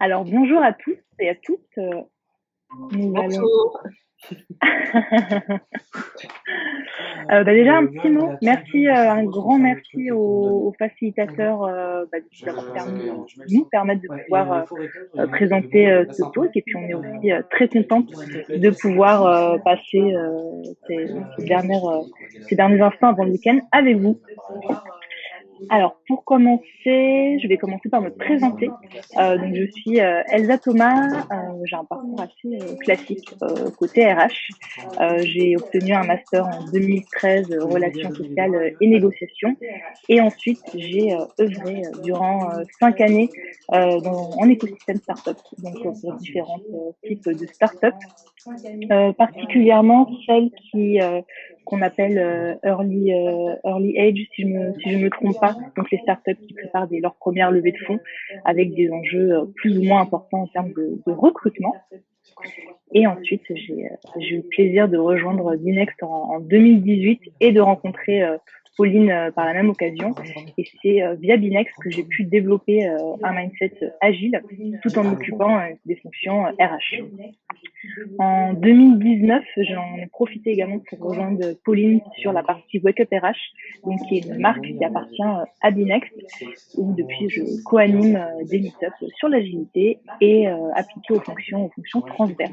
Alors, bonjour à tous et à toutes. Nous allons. Bonjour. Déjà, un petit mot. Merci, un grand merci aux facilitateurs d'avoir permis, nous permettre de pouvoir présenter ce talk. Et puis, on est aussi très contente de pouvoir passer ces derniers instants avant le week-end avec vous. Alors, pour commencer, je vais commencer par me présenter. Donc, je suis Elsa Thomas. J'ai un parcours assez classique côté RH. J'ai obtenu un master en 2013, relations sociales et négociations. Et ensuite, j'ai œuvré durant 5 années en écosystème startup, donc pour différents types de startup, particulièrement celles qu'on appelle early age, si je me trompe pas, donc les startups qui préparent leur première levée de fonds avec des enjeux plus ou moins importants en termes de recrutement. Et ensuite, j'ai eu le plaisir de rejoindre Binext en 2018 et de rencontrer Pauline par la même occasion. Et c'est via Binext que j'ai pu développer un mindset agile tout en occupant des fonctions RH. En 2019, j'en ai profité également pour rejoindre Pauline sur la partie Wake Up RH, donc qui est une marque qui appartient à Binext, où depuis je co-anime des meet-ups sur l'agilité et appliqué aux fonctions transverses.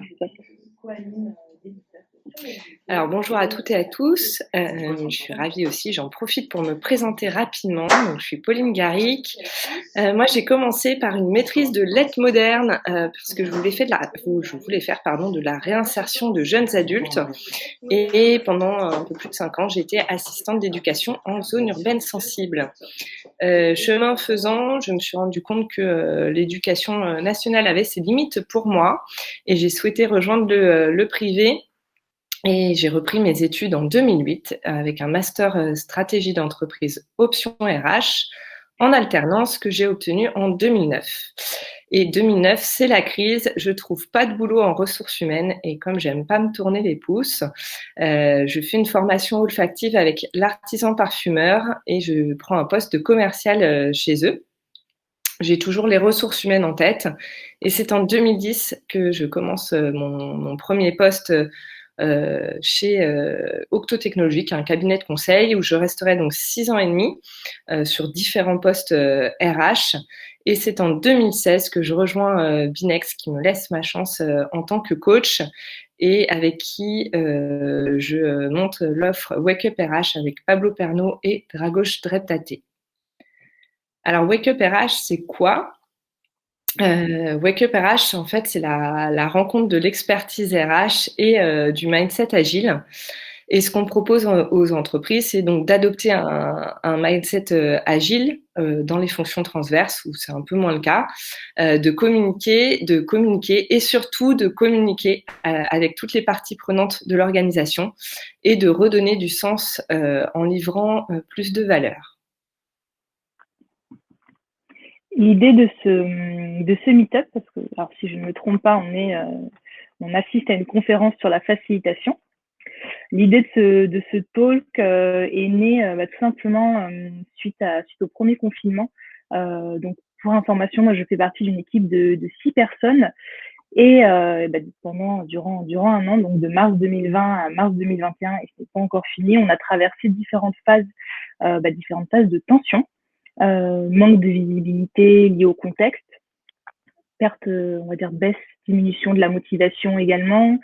Alors bonjour à toutes et à tous, je suis ravie aussi, j'en profite pour me présenter rapidement. Donc, je suis Pauline Garric. Moi j'ai commencé par une maîtrise de lettres modernes parce que je voulais faire de la réinsertion de jeunes adultes et pendant un peu plus de 5 ans j'ai été assistante d'éducation en zone urbaine sensible. Chemin faisant, je me suis rendu compte que l'éducation nationale avait ses limites pour moi et j'ai souhaité rejoindre le privé. Et j'ai repris mes études en 2008 avec un master stratégie d'entreprise option RH en alternance que j'ai obtenu en 2009. Et 2009, c'est la crise. Je trouve pas de boulot en ressources humaines et comme j'aime pas me tourner les pouces, je fais une formation olfactive avec l'artisan parfumeur et je prends un poste de commercial chez eux. J'ai toujours les ressources humaines en tête et c'est en 2010 que je commence mon premier poste chez Octo Technologies, qui est un cabinet de conseil où je resterai donc 6 ans et demi sur différents postes RH. Et c'est en 2016 que je rejoins Binext, qui me laisse ma chance en tant que coach et avec qui je monte l'offre Wake Up RH avec Pablo Perno et Dragoș Dreptate. Alors, Wake Up RH, c'est quoi? Wake Up RH, en fait, c'est la rencontre de l'expertise RH et du mindset agile. Et ce qu'on propose aux entreprises, c'est donc d'adopter un mindset agile dans les fonctions transverses, où c'est un peu moins le cas, de communiquer et surtout de communiquer avec toutes les parties prenantes de l'organisation et de redonner du sens en livrant plus de valeur. L'idée de ce meet-up, parce que, alors si je ne me trompe pas, on assiste à une conférence sur la facilitation. L'idée de ce talk est née tout simplement suite au premier confinement. Donc, pour information, moi, je fais partie d'une équipe de 6 personnes et durant un an, donc de mars 2020 à mars 2021, et c'est pas encore fini, on a traversé différentes phases de tension. Manque de visibilité lié au contexte, perte, on va dire baisse, diminution de la motivation également,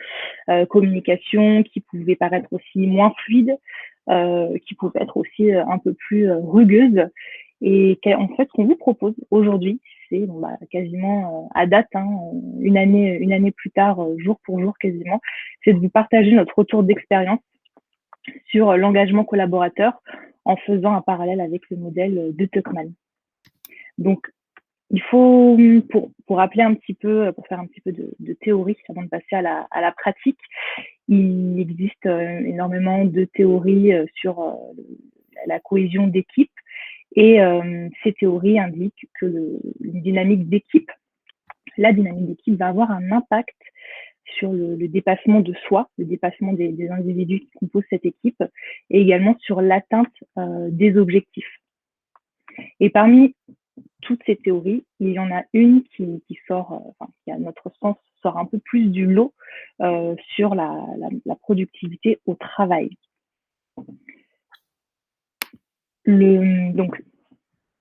communication qui pouvait paraître aussi moins fluide, qui pouvait être aussi un peu plus rugueuse. Et en fait, ce qu'on vous propose aujourd'hui, c'est quasiment à date, une année plus tard, jour pour jour quasiment, c'est de vous partager notre retour d'expérience sur l'engagement collaborateur en faisant un parallèle avec le modèle de Tuckman. Donc, il faut, pour rappeler un petit peu, pour faire un petit peu de théorie avant de passer à la pratique, il existe énormément de théories sur la cohésion d'équipe et ces théories indiquent que la dynamique d'équipe va avoir un impact sur le dépassement de soi, le dépassement des individus qui composent cette équipe et également sur l'atteinte des objectifs. Et parmi toutes ces théories, il y en a une qui sort, qui à notre sens sort un peu plus du lot sur la productivité au travail. Donc,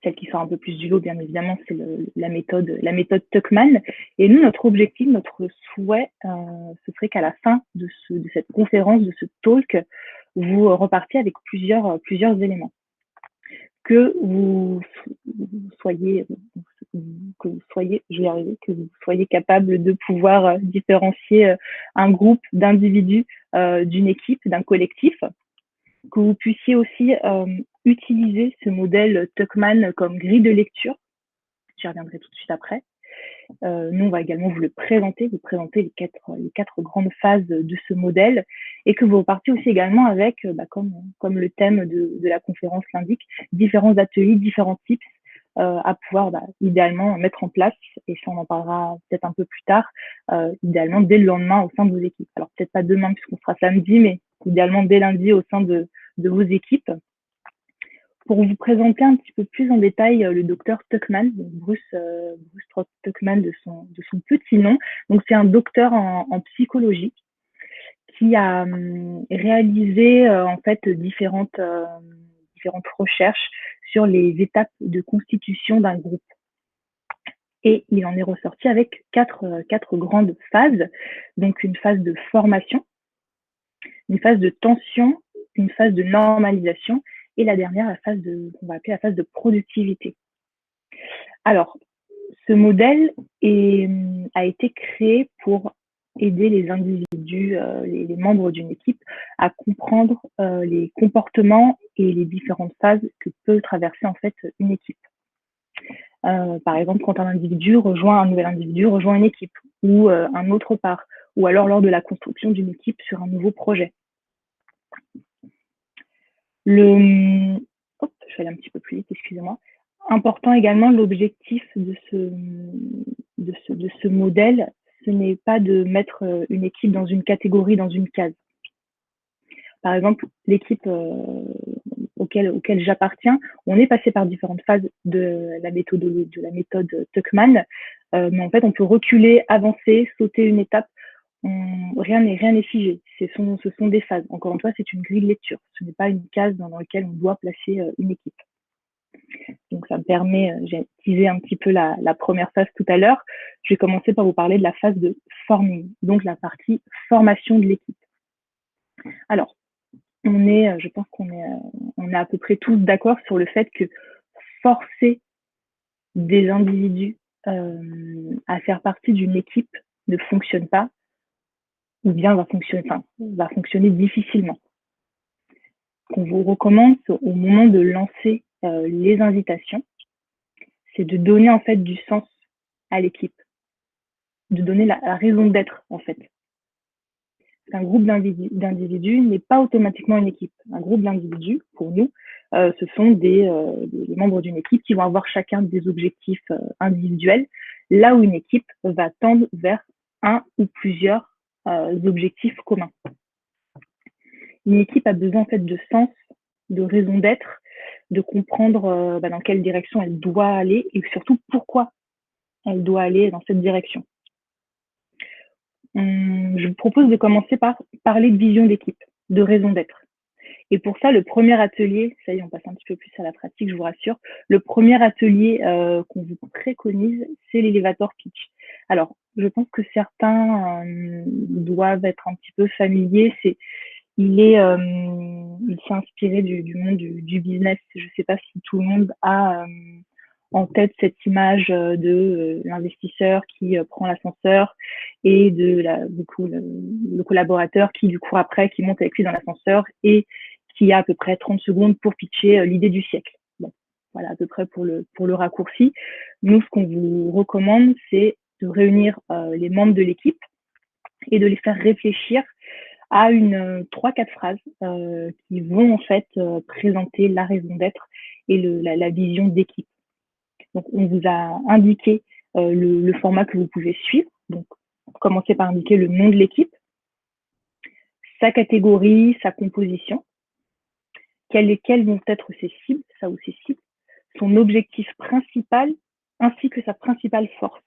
celle qui sort un peu plus du lot, bien évidemment, c'est la méthode Tuckman. Et nous, notre objectif, notre souhait, ce serait qu'à la fin de cette conférence, de ce talk, vous repartiez avec plusieurs éléments. Que vous soyez, que vous soyez capable de pouvoir différencier un groupe d'individus d'une équipe, d'un collectif, que vous puissiez aussi utiliser ce modèle Tuckman comme grille de lecture. J'y reviendrai tout de suite après. Nous, on va également vous présenter les quatre grandes phases de ce modèle et que vous repartez aussi également avec, comme le thème de la conférence l'indique, différents ateliers, différents tips à pouvoir idéalement mettre en place, et ça on en parlera peut-être un peu plus tard, idéalement dès le lendemain au sein de vos équipes. Alors peut-être pas demain puisqu'on sera samedi, mais idéalement dès lundi au sein de vos équipes. Pour vous présenter un petit peu plus en détail le docteur Tuckman, Bruce Tuckman de son petit nom. Donc c'est un docteur en psychologie qui a réalisé en fait différentes recherches sur les étapes de constitution d'un groupe. Et il en est ressorti avec quatre grandes phases. Donc une phase de formation, une phase de tension, une phase de normalisation et la dernière, on va appeler la phase de productivité. Alors, ce modèle a été créé pour aider les individus, les membres d'une équipe, à comprendre les comportements et les différentes phases que peut traverser en fait une équipe. Par exemple, quand un nouvel individu rejoint une équipe ou un autre part, ou alors lors de la construction d'une équipe sur un nouveau projet. Je vais aller un petit peu plus vite, excusez-moi. Important également, l'objectif de ce modèle, ce n'est pas de mettre une équipe dans une catégorie, dans une case. Par exemple, l'équipe auquel j'appartiens, on est passé par différentes phases de la méthode Tuckman, mais en fait, on peut reculer, avancer, sauter une étape. Rien n'est figé. Ce sont des phases. Encore une fois, c'est une grille de lecture. Ce n'est pas une case dans laquelle on doit placer une équipe. Donc, ça me permet, j'ai teasé un petit peu la première phase tout à l'heure. Je vais commencer par vous parler de la phase de forming, donc la partie formation de l'équipe. Alors, je pense qu'on est à peu près tous d'accord sur le fait que forcer des individus à faire partie d'une équipe ne fonctionne pas, ou bien va fonctionner difficilement. Ce qu'on vous recommande au moment de lancer les invitations, c'est de donner en fait du sens à l'équipe, de donner la raison d'être en fait. Un groupe d'individus n'est pas automatiquement une équipe. Un groupe d'individus, pour nous, ce sont des membres d'une équipe qui vont avoir chacun des objectifs individuels, là où une équipe va tendre vers un ou plusieurs objectifs communs. Une équipe a besoin en fait de sens, de raison d'être, de comprendre dans quelle direction elle doit aller et surtout pourquoi elle doit aller dans cette direction. Je vous propose de commencer par parler de vision d'équipe, de raison d'être. Et pour ça, le premier atelier, ça y est, on passe un petit peu plus à la pratique, je vous rassure. Le premier atelier qu'on vous préconise, c'est l'elevator pitch. Alors, je pense que certains doivent être un petit peu familiers. Il s'est inspiré du monde du business. Je ne sais pas si tout le monde a en tête cette image de l'investisseur qui prend l'ascenseur et le collaborateur qui du coup après qui monte avec lui dans l'ascenseur et qui a à peu près 30 secondes pour pitcher l'idée du siècle. Bon, voilà à peu près pour le raccourci. Nous, ce qu'on vous recommande, c'est de réunir les membres de l'équipe et de les faire réfléchir à 3-4 phrases qui vont en fait présenter la raison d'être et la vision d'équipe. Donc, on vous a indiqué le format que vous pouvez suivre. Donc, commencez par indiquer le nom de l'équipe, sa catégorie, sa composition, quelles vont être ses cibles, son objectif principal ainsi que sa principale force.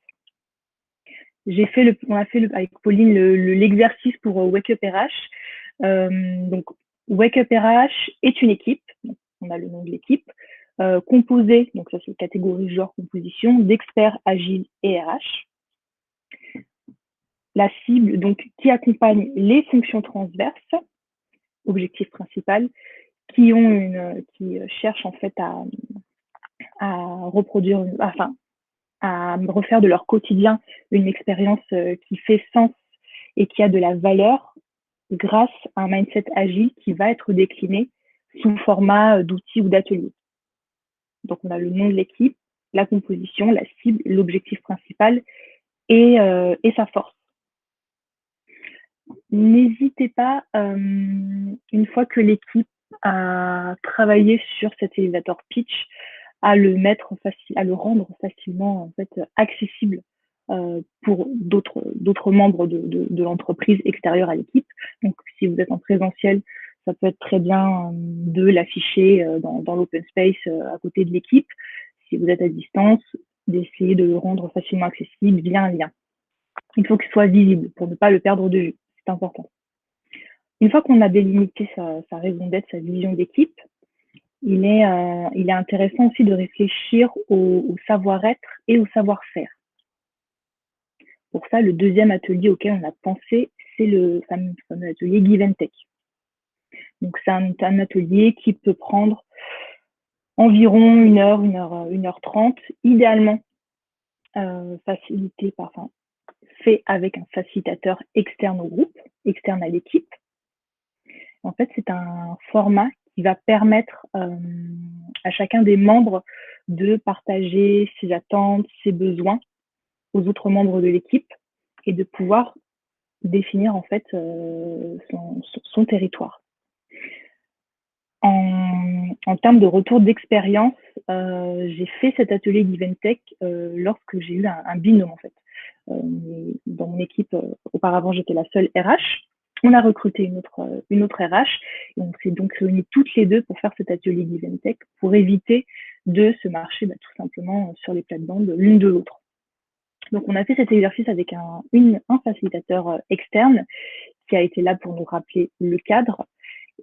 On a fait avec Pauline l'exercice pour Wake Up RH. Donc, Wake Up RH est une équipe, donc on a le nom de l'équipe, composée, donc ça c'est catégorie genre composition, d'experts agiles et RH. La cible, donc, qui accompagne les fonctions transverses, objectif principal, qui cherchent en fait à reproduire, enfin, à refaire de leur quotidien une expérience qui fait sens et qui a de la valeur grâce à un mindset agile qui va être décliné sous format d'outils ou d'ateliers. Donc, on a le nom de l'équipe, la composition, la cible, l'objectif principal et sa force. N'hésitez pas, une fois que l'équipe a travaillé sur cet elevator pitch, à le rendre facilement en fait accessible pour d'autres membres de l'entreprise extérieure à l'équipe. Donc, si vous êtes en présentiel, ça peut être très bien de l'afficher dans l'open space à côté de l'équipe. Si vous êtes à distance, d'essayer de le rendre facilement accessible via un lien. Il faut qu'il soit visible pour ne pas le perdre de vue. C'est important. Une fois qu'on a délimité sa raison d'être, sa vision d'équipe, il est intéressant aussi de réfléchir au savoir-être et au savoir-faire. Pour ça, le deuxième atelier auquel on a pensé, c'est le fameux atelier Give and Take. Donc, c'est un atelier qui peut prendre environ 1h30, idéalement fait avec un facilitateur externe au groupe, externe à l'équipe. En fait, c'est un format qui va permettre à chacun des membres de partager ses attentes, ses besoins aux autres membres de l'équipe et de pouvoir définir en fait son territoire. En termes de retour d'expérience, j'ai fait cet atelier Give and Take lorsque j'ai eu un binôme en fait. Dans mon équipe, auparavant, j'étais la seule RH. On a recruté une autre RH et on s'est donc réunis toutes les deux pour faire cet atelier Give and Take pour éviter de se marcher tout simplement sur les plates-bandes l'une de l'autre. Donc, on a fait cet exercice avec un facilitateur externe qui a été là pour nous rappeler le cadre.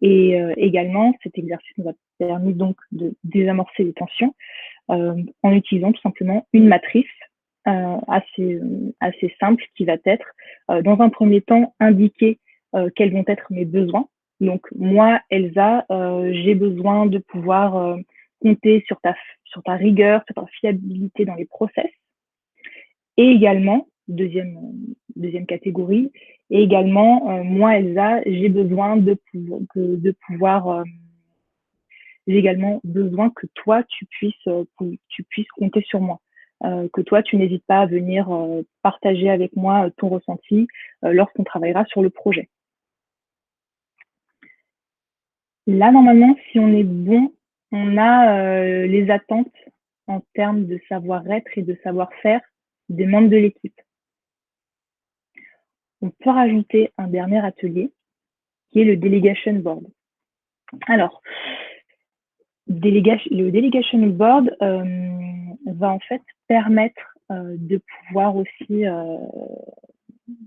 Et également, cet exercice nous a permis donc de désamorcer les tensions en utilisant tout simplement une matrice assez simple qui va être, dans un premier temps, indiquer quels vont être mes besoins. Donc, moi, Elsa, j'ai besoin de pouvoir compter sur ta rigueur, sur ta fiabilité dans les process. Et également, deuxième catégorie, et également, moi, Elsa, j'ai besoin j'ai également besoin que toi, tu puisses compter sur moi. Que toi, tu n'hésites pas à venir partager avec moi ton ressenti lorsqu'on travaillera sur le projet. Là, normalement, si on est bon, on a les attentes en termes de savoir-être et de savoir-faire des membres de l'équipe. On peut rajouter un dernier atelier qui est le Delegation Board. Alors, le Delegation Board va en fait permettre de pouvoir aussi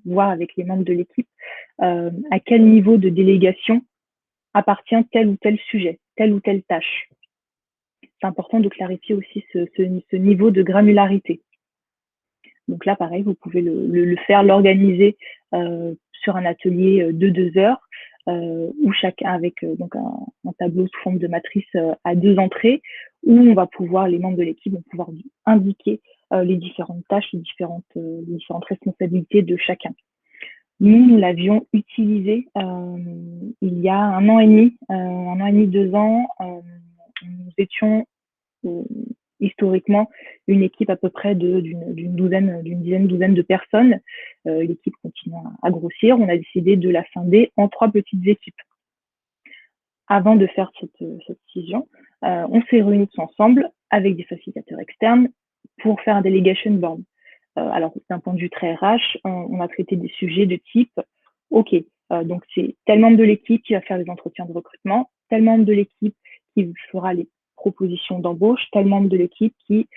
voir avec les membres de l'équipe à quel niveau de délégation appartient tel ou tel sujet, telle ou telle tâche. C'est important de clarifier aussi ce niveau de granularité. Donc là, pareil, vous pouvez l'organiser sur un atelier de 2 heures où chacun avec donc un tableau sous forme de matrice à 2 entrées où les membres de l'équipe vont pouvoir indiquer les différentes tâches, les différentes responsabilités de chacun. Nous l'avions utilisé il y a 1 an et demi, 2 ans. Nous étions historiquement une équipe à peu près d'une douzaine de personnes. L'équipe continue à grossir. On a décidé de la scinder en 3 petites équipes. Avant de faire cette décision, on s'est réunis tous ensemble avec des facilitateurs externes pour faire un delegation board. Alors, d'un point de vue très RH, on a traité des sujets de type, OK, donc c'est tel membre de l'équipe qui va faire les entretiens de recrutement, tel membre de l'équipe qui fera les proposition d'embauche, tel membre de l'équipe qui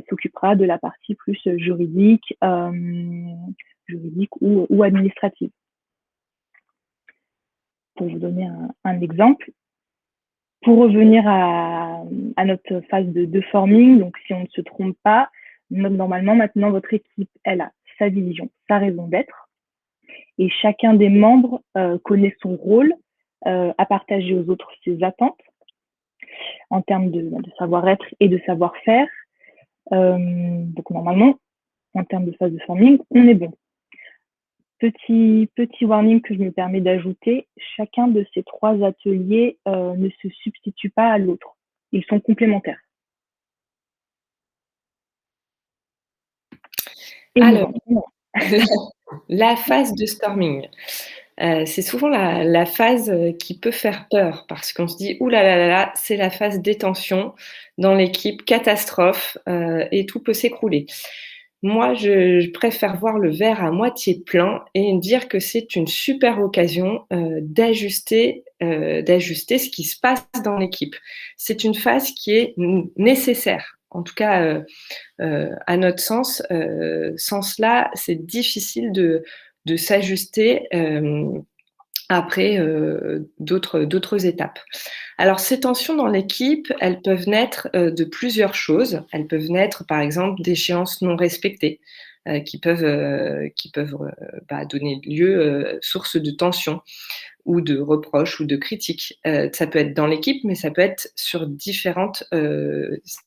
s'occupera de la partie plus juridique, ou administrative. Pour vous donner un exemple, pour revenir à notre phase de forming, donc si on ne se trompe pas, normalement maintenant votre équipe, elle a sa vision, sa raison d'être, et chacun des membres connaît son rôle, à partager aux autres ses attentes en termes de savoir-être et de savoir-faire. Donc normalement, en termes de phase de forming, on est bon. Petit warning que je me permets d'ajouter, chacun de ces 3 ateliers ne se substitue pas à l'autre. Ils sont complémentaires. Alors, la phase de storming, c'est souvent la phase qui peut faire peur parce qu'on se dit « Ouh là là là là, c'est la phase détention dans l'équipe, catastrophe et tout peut s'écrouler ». Moi, je préfère voir le verre à moitié plein et dire que c'est une super occasion d'ajuster ce qui se passe dans l'équipe. C'est une phase qui est nécessaire. En tout cas, à notre sens, sans cela, c'est difficile de s'ajuster après d'autres étapes. Alors, ces tensions dans l'équipe, elles peuvent naître de plusieurs choses. Elles peuvent naître, par exemple, d'échéances non respectées qui peuvent donner lieu source de tensions ou de reproches ou de critiques. Ça peut être dans l'équipe, mais ça peut être sur différentes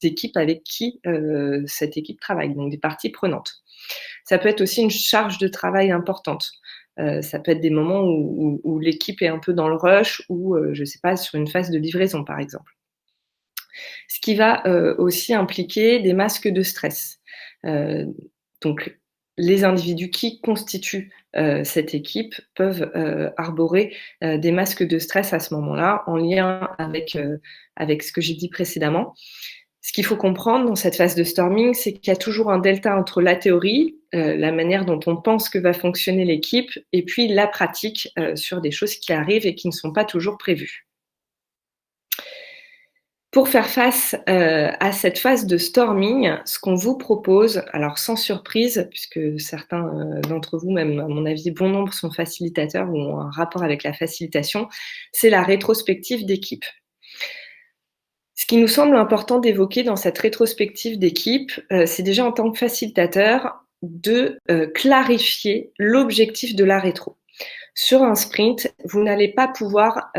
équipes avec qui cette équipe travaille, donc des parties prenantes. Ça peut être aussi une charge de travail importante. Ça peut être des moments où l'équipe est un peu dans le rush ou, je ne sais pas, sur une phase de livraison, par exemple. Ce qui va aussi impliquer des masques de stress. Donc, les individus qui constituent cette équipe peuvent arborer des masques de stress à ce moment-là, en lien avec ce que j'ai dit précédemment. Ce qu'il faut comprendre dans cette phase de storming, c'est qu'il y a toujours un delta entre la théorie, la manière dont on pense que va fonctionner l'équipe, et puis la pratique sur des choses qui arrivent et qui ne sont pas toujours prévues. Pour faire face à cette phase de storming, ce qu'on vous propose, alors sans surprise, puisque certains d'entre vous, même à mon avis, bon nombre sont facilitateurs ou ont un rapport avec la facilitation, c'est la rétrospective d'équipe. Ce qui nous semble important d'évoquer dans cette rétrospective d'équipe, c'est déjà en tant que facilitateur de clarifier l'objectif de la rétro. Sur un sprint, vous n'allez pas pouvoir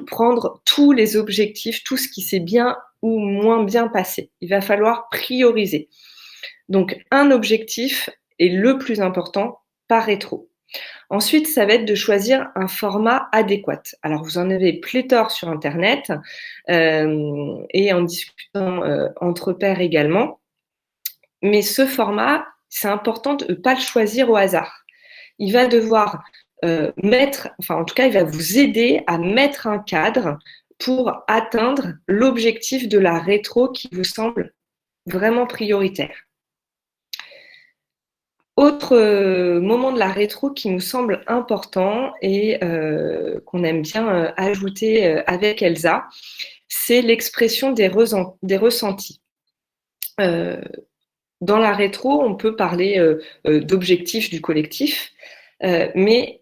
prendre tous les objectifs, tout ce qui s'est bien ou moins bien passé. Il va falloir prioriser. Donc, un objectif est le plus important par rétro. Ensuite, ça va être de choisir un format adéquat. Alors, vous en avez pléthore sur Internet et en discutant entre pairs également. Mais ce format, c'est important de ne pas le choisir au hasard. Il va devoir en tout cas, il va vous aider à mettre un cadre pour atteindre l'objectif de la rétro qui vous semble vraiment prioritaire. Autre moment de la rétro qui nous semble important et qu'on aime bien ajouter avec Elsa, c'est l'expression des ressentis. Dans la rétro, on peut parler d'objectifs du collectif, mais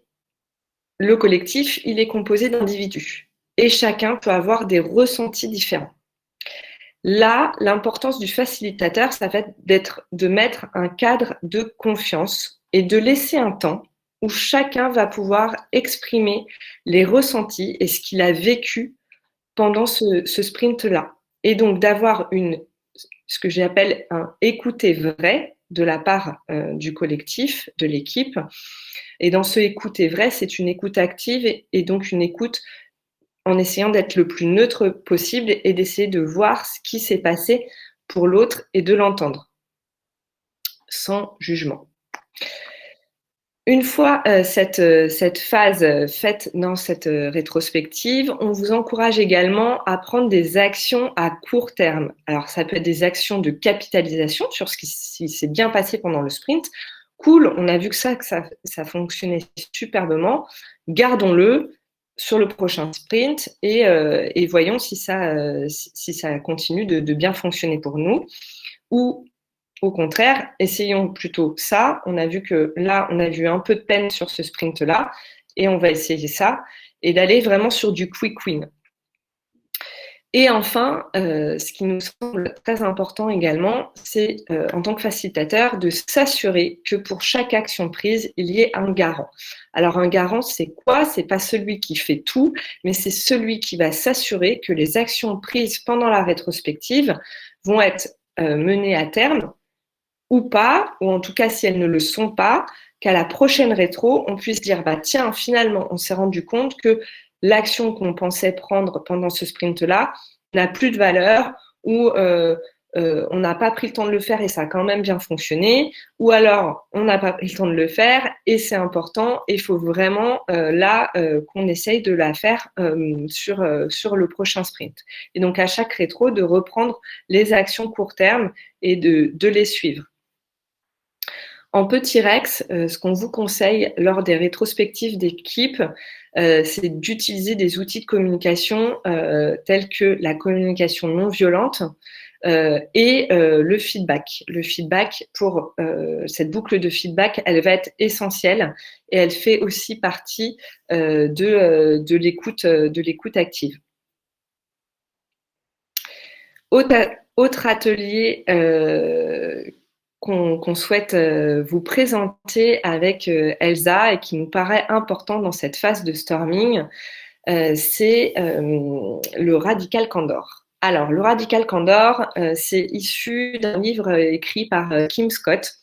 le collectif, il est composé d'individus et chacun peut avoir des ressentis différents. Là, l'importance du facilitateur, ça va être de mettre un cadre de confiance et de laisser un temps où chacun va pouvoir exprimer les ressentis et ce qu'il a vécu pendant ce sprint-là. Et donc d'avoir ce que j'appelle un écouter vrai de la part du collectif, de l'équipe. Et dans ce écouter vrai, c'est une écoute active et donc une écoute en essayant d'être le plus neutre possible et d'essayer de voir ce qui s'est passé pour l'autre et de l'entendre, sans jugement. Une fois cette phase faite dans cette rétrospective, on vous encourage également à prendre des actions à court terme. Alors, ça peut être des actions de capitalisation sur ce qui s'est bien passé pendant le sprint. Cool, on a vu que ça fonctionnait superbement. Gardons-le. sur le prochain sprint et voyons si ça continue de bien fonctionner pour nous. Ou au contraire, essayons plutôt ça. On a vu que là, on a vu un peu de peine sur ce sprint-là et on va essayer ça et d'aller vraiment sur du quick win. Et enfin, ce qui nous semble très important également, c'est en tant que facilitateur de s'assurer que pour chaque action prise, il y ait un garant. Alors un garant, c'est quoi? C'est pas celui qui fait tout, mais c'est celui qui va s'assurer que les actions prises pendant la rétrospective vont être menées à terme ou pas, ou en tout cas si elles ne le sont pas, qu'à la prochaine rétro, on puisse dire bah tiens, finalement, on s'est rendu compte que l'action qu'on pensait prendre pendant ce sprint-là n'a plus de valeur ou on n'a pas pris le temps de le faire et ça a quand même bien fonctionné, ou alors on n'a pas pris le temps de le faire et c'est important et il faut vraiment qu'on essaye de la faire sur le prochain sprint. Et donc à chaque rétro, de reprendre les actions court terme et de les suivre. En petit Rex, ce qu'on vous conseille lors des rétrospectives d'équipe, c'est d'utiliser des outils de communication tels que la communication non violente et le feedback. Le feedback, pour cette boucle de feedback, elle va être essentielle et elle fait aussi partie de l'écoute active. Autre atelier qu'on souhaite vous présenter avec Elsa et qui nous paraît important dans cette phase de storming, c'est le Radical Candor. Alors, le Radical Candor, c'est issu d'un livre écrit par Kim Scott,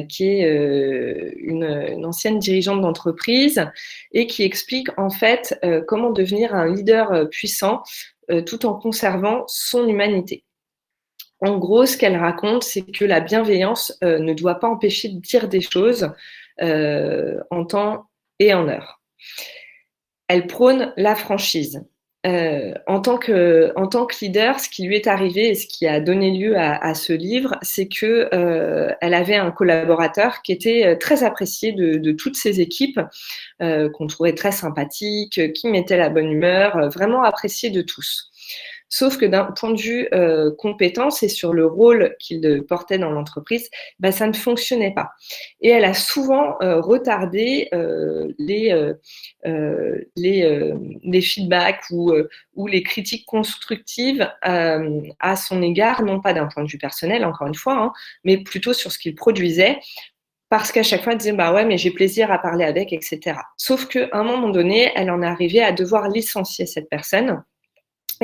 qui est une ancienne dirigeante d'entreprise et qui explique en fait comment devenir un leader puissant tout en conservant son humanité. En gros, ce qu'elle raconte, c'est que la bienveillance ne doit pas empêcher de dire des choses en temps et en heure. Elle prône la franchise. En tant que leader, ce qui lui est arrivé et ce qui a donné lieu à ce livre, c'est que elle avait un collaborateur qui était très apprécié de toutes ses équipes, qu'on trouvait très sympathique, qui mettait la bonne humeur, vraiment apprécié de tous. Sauf que d'un point de vue compétence et sur le rôle qu'il portait dans l'entreprise, bah, ça ne fonctionnait pas. Et elle a souvent retardé les feedbacks ou les critiques constructives à son égard, non pas d'un point de vue personnel, encore une fois, hein, mais plutôt sur ce qu'il produisait, parce qu'à chaque fois, elle disait, bah ouais, mais j'ai plaisir à parler avec, etc. Sauf qu'à un moment donné, elle en est arrivée à devoir licencier cette personne.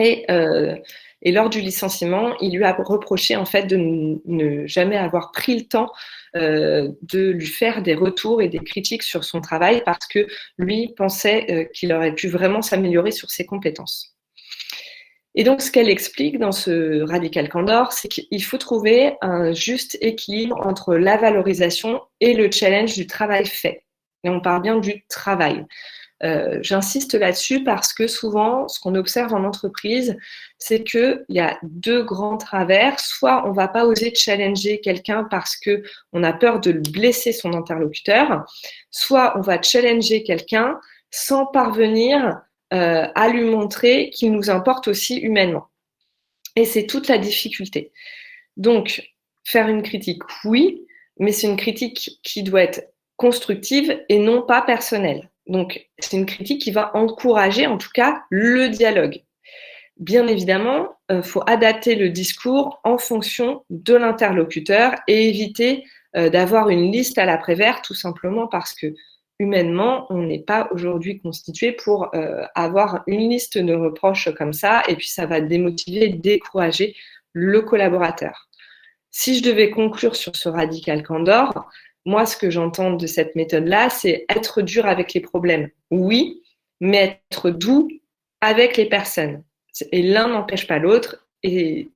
Et lors du licenciement, il lui a reproché en fait de ne jamais avoir pris le temps de lui faire des retours et des critiques sur son travail parce que lui pensait qu'il aurait pu vraiment s'améliorer sur ses compétences. Et donc, ce qu'elle explique dans ce Radical Candor, c'est qu'il faut trouver un juste équilibre entre la valorisation et le challenge du travail fait. Et on parle bien du travail. J'insiste là-dessus parce que souvent, ce qu'on observe en entreprise, c'est qu'il y a deux grands travers. Soit on ne va pas oser challenger quelqu'un parce qu'on a peur de blesser son interlocuteur, soit on va challenger quelqu'un sans parvenir à lui montrer qu'il nous importe aussi humainement. Et c'est toute la difficulté. Donc, faire une critique, oui, mais c'est une critique qui doit être constructive et non pas personnelle. Donc, c'est une critique qui va encourager, en tout cas, le dialogue. Bien évidemment, il faut adapter le discours en fonction de l'interlocuteur et éviter d'avoir une liste à l'après-vert, tout simplement parce que humainement, on n'est pas aujourd'hui constitué pour avoir une liste de reproches comme ça, et puis ça va démotiver, décourager le collaborateur. Si je devais conclure sur ce Radical Candor, moi, ce que j'entends de cette méthode-là, c'est être dur avec les problèmes. Oui, mais être doux avec les personnes. Et l'un n'empêche pas l'autre. Et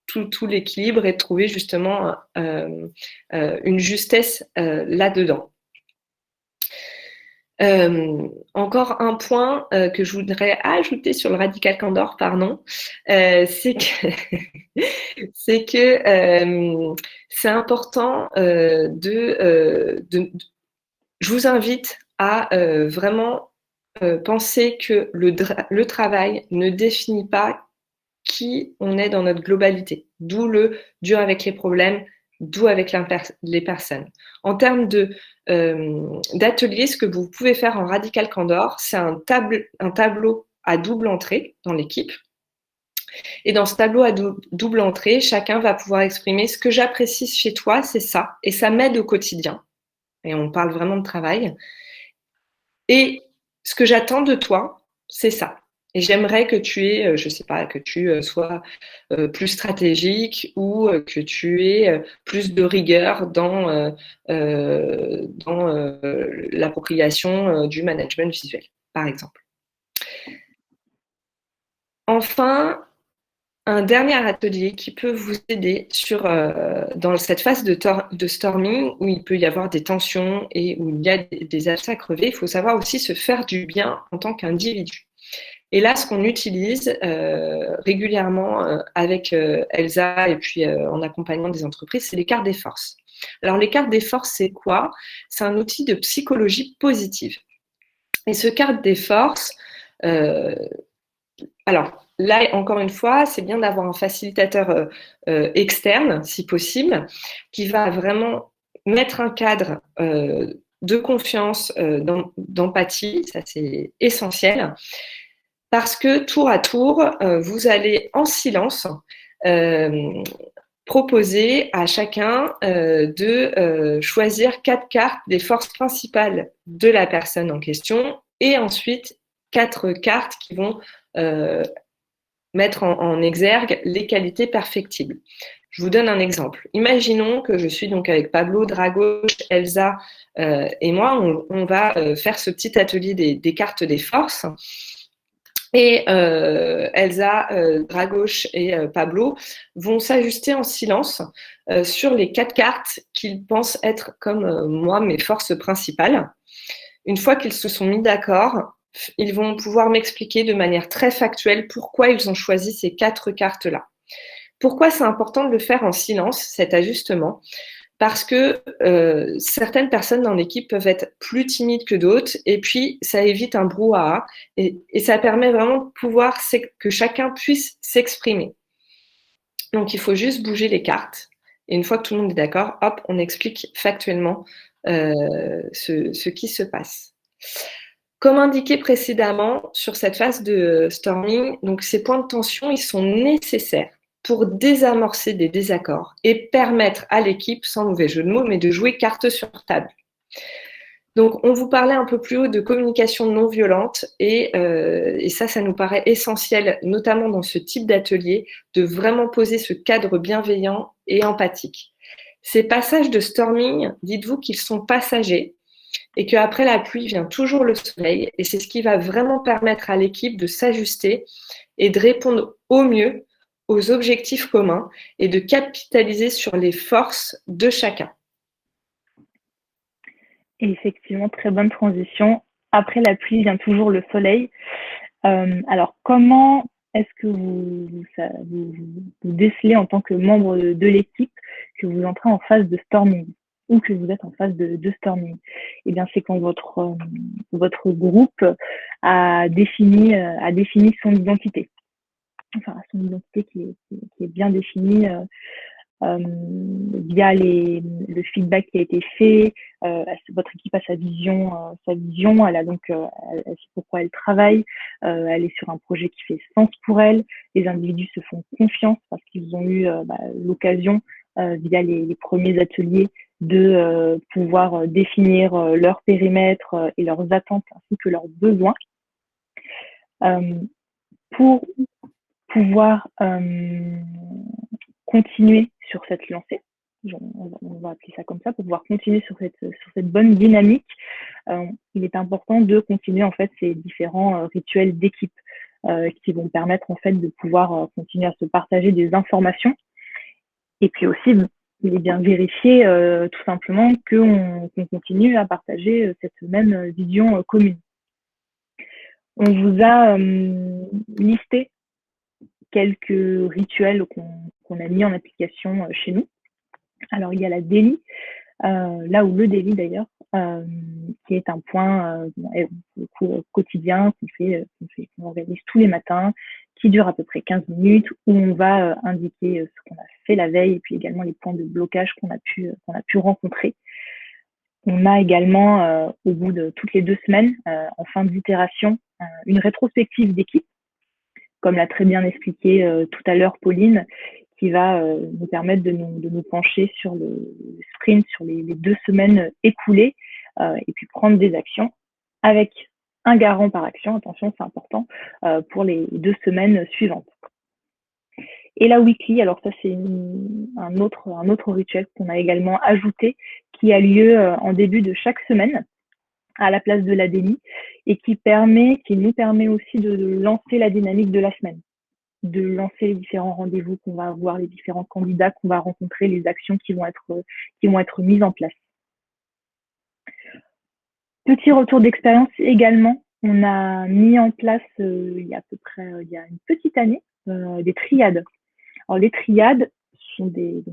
tout l'équilibre est de trouver justement une justesse là-dedans. Encore un point que je voudrais ajouter sur le Radical Candor, c'est que c'est important je vous invite à vraiment penser que le travail ne définit pas qui on est dans notre globalité, d'où le dur avec les problèmes, d'où avec les personnes. En termes d'atelier, ce que vous pouvez faire en Radical Candor, c'est un tableau à double entrée dans l'équipe. Et dans ce tableau à double entrée, chacun va pouvoir exprimer ce que j'apprécie chez toi, c'est ça, et ça m'aide au quotidien. Et on parle vraiment de travail. Et ce que j'attends de toi, c'est ça. Et j'aimerais que tu aies, je sais pas, que tu sois plus stratégique ou que tu aies plus de rigueur dans l'appropriation du management visuel, par exemple. Enfin, un dernier atelier qui peut vous aider dans cette phase de storming où il peut y avoir des tensions et où il y a des abcès à crever, il faut savoir aussi se faire du bien en tant qu'individu. Et là, ce qu'on utilise régulièrement avec Elsa et puis en accompagnement des entreprises, c'est les cartes des forces. Alors, les cartes des forces, c'est quoi? C'est un outil de psychologie positive. Et ce carte des forces, alors là, encore une fois, c'est bien d'avoir un facilitateur externe, si possible, qui va vraiment mettre un cadre de confiance, d'empathie, ça c'est essentiel, parce que tour à tour, vous allez en silence proposer à chacun de choisir 4 cartes des forces principales de la personne en question et ensuite 4 cartes qui vont mettre en exergue les qualités perfectibles. Je vous donne un exemple. Imaginons que je suis donc avec Pablo, Dragos, Elsa et moi. On va faire ce petit atelier des cartes des forces. Et Elsa, Dragos et Pablo vont s'ajuster en silence sur les 4 cartes qu'ils pensent être comme moi mes forces principales. Une fois qu'ils se sont mis d'accord, ils vont pouvoir m'expliquer de manière très factuelle pourquoi ils ont choisi ces 4 cartes-là. Pourquoi c'est important de le faire en silence, cet ajustement? Parce que certaines personnes dans l'équipe peuvent être plus timides que d'autres et puis ça évite un brouhaha et ça permet vraiment de pouvoir que chacun puisse s'exprimer. Donc il faut juste bouger les cartes et une fois que tout le monde est d'accord, hop, on explique factuellement ce qui se passe. Comme indiqué précédemment sur cette phase de storming, donc ces points de tension, ils sont nécessaires pour désamorcer des désaccords et permettre à l'équipe, sans mauvais jeu de mots, mais de jouer carte sur table. Donc, on vous parlait un peu plus haut de communication non violente et ça nous paraît essentiel, notamment dans ce type d'atelier, de vraiment poser ce cadre bienveillant et empathique. Ces passages de storming, dites-vous qu'ils sont passagers et qu'après la pluie vient toujours le soleil et c'est ce qui va vraiment permettre à l'équipe de s'ajuster et de répondre au mieux aux objectifs communs et de capitaliser sur les forces de chacun. Et effectivement, très bonne transition. Après la pluie vient toujours le soleil. Alors, comment est-ce que vous décelez en tant que membre de l'équipe que vous entrez en phase de storming ou que vous êtes en phase de storming? Eh bien, c'est quand votre groupe a défini son identité. Enfin, son identité qui est bien définie via le feedback qui a été fait. Votre équipe a sa vision, elle a donc elle sait pourquoi elle travaille, elle est sur un projet qui fait sens pour elle. Les individus se font confiance parce qu'ils ont eu l'occasion via les premiers ateliers de pouvoir définir leur périmètre et leurs attentes ainsi que leurs besoins. Pour pouvoir continuer sur cette lancée, on va appeler ça comme ça, pour pouvoir continuer sur cette bonne dynamique, il est important de continuer en fait ces différents rituels d'équipe qui vont permettre en fait de pouvoir continuer à se partager des informations et puis aussi bien vérifier tout simplement qu'on continue à partager cette même vision commune. On vous a listé quelques rituels qu'on a mis en application chez nous. Alors, il y a la daily, là où le daily d'ailleurs, qui est un point quotidien qu'on organise tous les matins, qui dure à peu près 15 minutes, où on va indiquer ce qu'on a fait la veille et puis également les points de blocage qu'on a pu rencontrer. On a également, au bout de toutes les 2 semaines, en fin d'itération, une rétrospective d'équipe, comme l'a très bien expliqué tout à l'heure Pauline, qui va nous permettre de nous pencher sur le sprint, sur les 2 semaines écoulées, et puis prendre des actions avec un garant par action, attention, c'est important, pour les 2 semaines suivantes. Et la weekly, alors ça c'est un autre rituel qu'on a également ajouté, qui a lieu en début de chaque semaine à la place de la daily et qui nous permet aussi de lancer la dynamique de la semaine, de lancer les différents rendez-vous qu'on va avoir, les différents candidats qu'on va rencontrer, les actions qui vont être mises en place. Petit retour d'expérience également, on a mis en place il y a une petite année des triades. Alors les triades sont de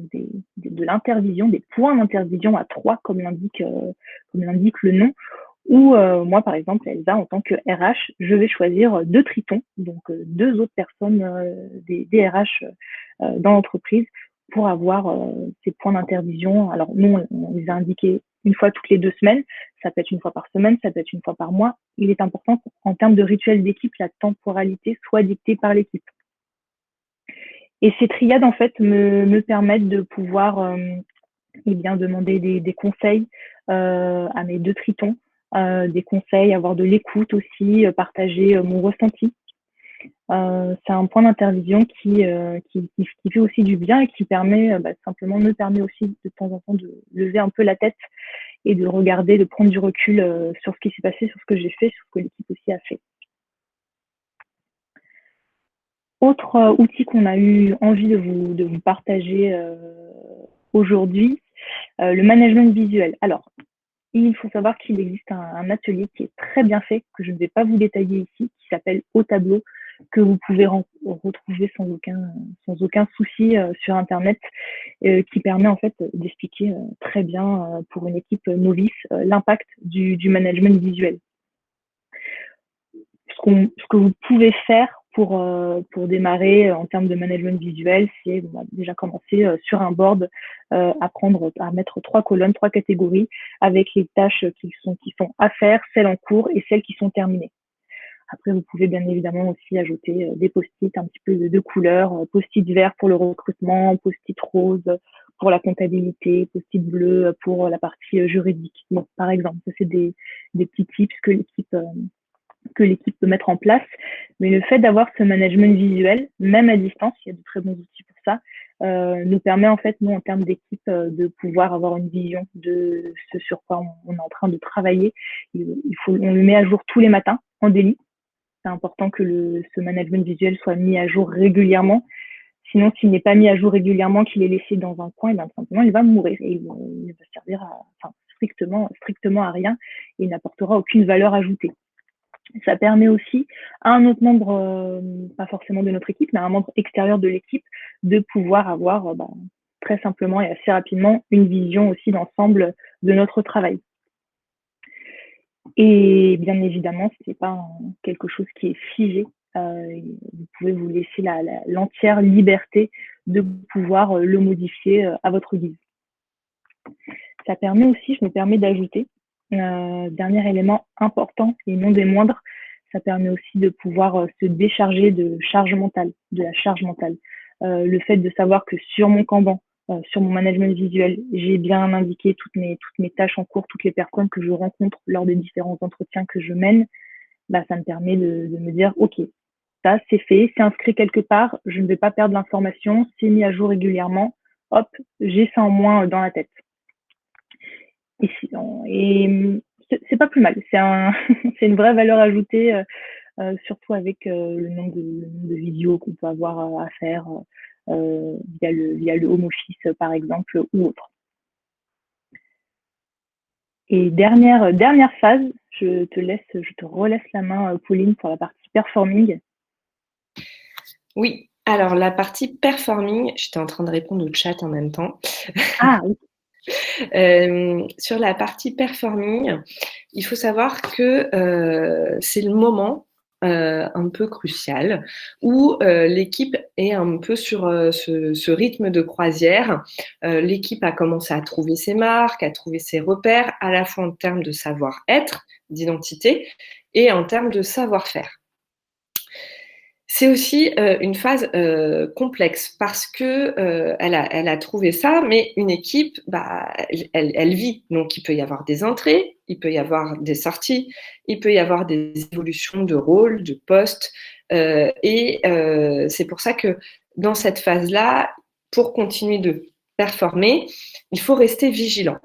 l'intervision, des points d'intervision à 3 comme l'indique le nom, où moi par exemple Elsa en tant que RH, je vais choisir 2 tritons, donc 2 autres personnes des RH dans l'entreprise pour avoir ces points d'intervision. Alors nous on les a indiqués une fois toutes les 2 semaines, ça peut être une fois par semaine, ça peut être une fois par mois. Il est important en termes de rituel d'équipe, la temporalité soit dictée par l'équipe. Et ces triades en fait me permettent de pouvoir demander des conseils à mes 2 tritons, des conseils, avoir de l'écoute aussi, partager mon ressenti. C'est un point d'intervision qui fait aussi du bien et qui simplement me permet aussi de temps en temps de lever un peu la tête et de regarder, de prendre du recul sur ce qui s'est passé, sur ce que j'ai fait, sur ce que l'équipe aussi a fait. Autre outil qu'on a eu envie de vous partager aujourd'hui, le management visuel. Alors, il faut savoir qu'il existe un atelier qui est très bien fait, que je ne vais pas vous détailler ici, qui s'appelle Au Tableau, que vous pouvez retrouver sans aucun souci sur Internet, qui permet en fait d'expliquer très bien pour une équipe novice l'impact du management visuel. Ce que vous pouvez faire pour démarrer en termes de management visuel, c'est déjà commencer sur un board, apprendre à mettre 3 colonnes, 3 catégories avec les tâches qui sont à faire, celles en cours et celles qui sont terminées. Après, vous pouvez bien évidemment aussi ajouter des post-it un petit peu de couleurs, post-it vert pour le recrutement, post-it rose pour la comptabilité, post-it bleu pour la partie juridique. Bon, par exemple, ça c'est des petits tips que l'équipe peut mettre en place. Mais le fait d'avoir ce management visuel, même à distance, il y a de très bons outils pour ça, nous permet en fait, nous, en termes d'équipe, de pouvoir avoir une vision de ce sur quoi on est en train de travailler. On le met à jour tous les matins en daily. C'est important que ce management visuel soit mis à jour régulièrement. Sinon, s'il n'est pas mis à jour régulièrement, qu'il est laissé dans un coin, simplement, il va mourir et il va servir strictement à rien et il n'apportera aucune valeur ajoutée. Ça permet aussi à un autre membre, pas forcément de notre équipe, mais à un membre extérieur de l'équipe, de pouvoir avoir très simplement et assez rapidement une vision aussi d'ensemble de notre travail. Et bien évidemment, ce n'est pas quelque chose qui est figé. Vous pouvez vous laisser l'entière liberté de pouvoir le modifier à votre guise. Ça permet aussi, je me permets d'ajouter, dernier élément important et non des moindres, ça permet aussi de pouvoir se décharger de la charge mentale. Le fait de savoir que sur mon Kanban, sur mon management visuel, j'ai bien indiqué toutes mes tâches en cours, toutes les personnes que je rencontre lors des différents entretiens que je mène, ça me permet de me dire, OK, ça c'est fait, c'est inscrit quelque part, je ne vais pas perdre l'information, c'est mis à jour régulièrement, hop, j'ai ça en moins dans la tête. Et c'est pas plus mal, c'est une vraie valeur ajoutée, surtout avec le nombre de vidéos qu'on peut avoir à faire via le home office par exemple ou autre. Et dernière phase, je te relaisse la main Pauline pour la partie performing. Oui, alors la partie performing, j'étais en train de répondre au chat en même temps. Ah oui. Sur la partie performing, il faut savoir que c'est le moment un peu crucial où l'équipe est un peu sur ce rythme de croisière. L'équipe a commencé à trouver ses marques, à trouver ses repères, à la fois en termes de savoir-être, d'identité, et en termes de savoir-faire. C'est aussi une phase complexe parce que elle a trouvé ça, mais une équipe, bah, elle vit. Donc, il peut y avoir des entrées, il peut y avoir des sorties, il peut y avoir des évolutions de rôle, de poste. C'est pour ça que dans cette phase-là, pour continuer de performer, il faut rester vigilant.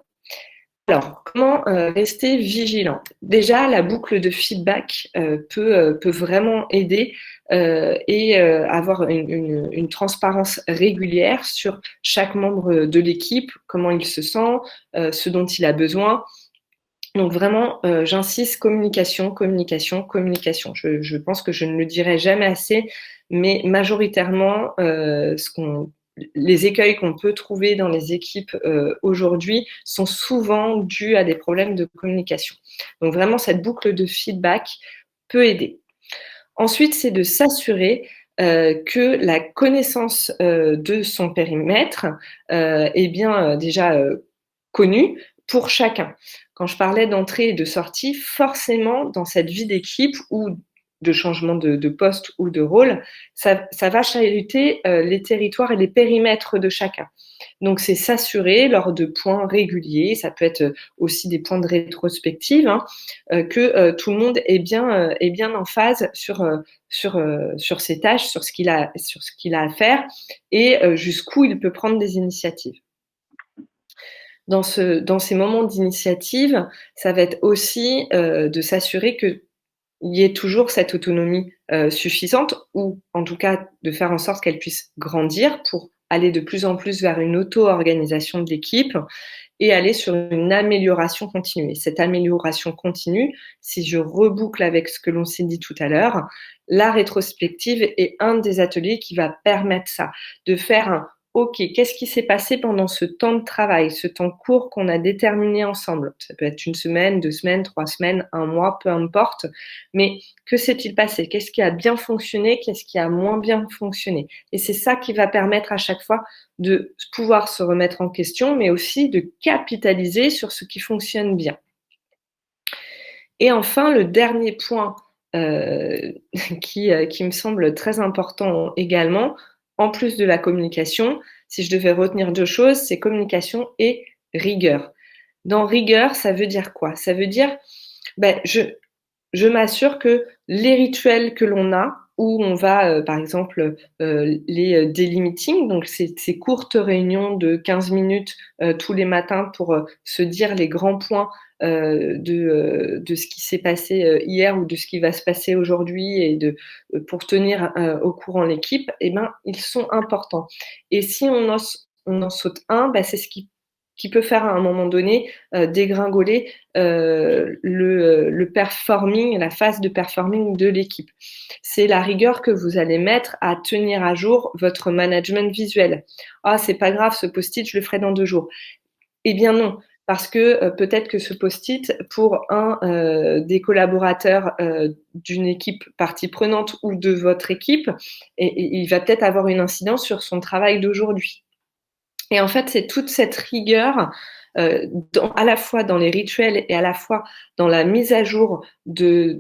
Alors, comment rester vigilant? Déjà, la boucle de feedback peut vraiment aider et avoir une transparence régulière sur chaque membre de l'équipe, comment il se sent, ce dont il a besoin. Donc vraiment, j'insiste, communication, communication, communication. Je pense que je ne le dirai jamais assez, mais majoritairement, les écueils qu'on peut trouver dans les équipes aujourd'hui sont souvent dus à des problèmes de communication. Donc vraiment, cette boucle de feedback peut aider. Ensuite, c'est de s'assurer que la connaissance de son périmètre est bien déjà connue pour chacun. Quand je parlais d'entrée et de sortie, forcément, dans cette vie d'équipe ou de changement de poste ou de rôle, ça va chahuter les territoires et les périmètres de chacun. Donc, c'est s'assurer lors de points réguliers, ça peut être aussi des points de rétrospective, hein, que tout le monde est bien en phase sur ses tâches, sur ce qu'il a à faire et jusqu'où il peut prendre des initiatives. Dans ces moments d'initiative, ça va être aussi de s'assurer qu'il y ait toujours cette autonomie suffisante ou en tout cas de faire en sorte qu'elle puisse grandir pour aller de plus en plus vers une auto-organisation de l'équipe et aller sur une amélioration continue. Et cette amélioration continue, si je reboucle avec ce que l'on s'est dit tout à l'heure, la rétrospective est un des ateliers qui va permettre ça, de faire un OK, qu'est-ce qui s'est passé pendant ce temps de travail, ce temps court qu'on a déterminé ensemble? Ça peut être 1 semaine, 2 semaines, 3 semaines, 1 mois, peu importe. Mais que s'est-il passé? Qu'est-ce qui a bien fonctionné? Qu'est-ce qui a moins bien fonctionné? Et c'est ça qui va permettre à chaque fois de pouvoir se remettre en question, mais aussi de capitaliser sur ce qui fonctionne bien. Et enfin, le dernier point qui me semble très important également, en plus de la communication, si je devais retenir 2 choses, c'est communication et rigueur. Dans rigueur, ça veut dire quoi? Ça veut dire, je m'assure que les rituels que l'on a, où on va, par exemple, les daily meetings, donc ces courtes réunions de 15 minutes tous les matins pour se dire les grands points de ce qui s'est passé hier ou de ce qui va se passer aujourd'hui et pour tenir au courant l'équipe, eh ben, ils sont importants. Et si on en saute un, c'est ce qui peut faire à un moment donné dégringoler le performing, la phase de performing de l'équipe. C'est la rigueur que vous allez mettre à tenir à jour votre management visuel. Ah, c'est pas grave, ce post-it, je le ferai dans 2 jours. Eh bien non, parce que peut-être que ce post-it, pour un des collaborateurs d'une équipe partie prenante ou de votre équipe, il va peut-être avoir une incidence sur son travail d'aujourd'hui. Et en fait, c'est toute cette rigueur, à la fois dans les rituels et à la fois dans la mise à jour d'outils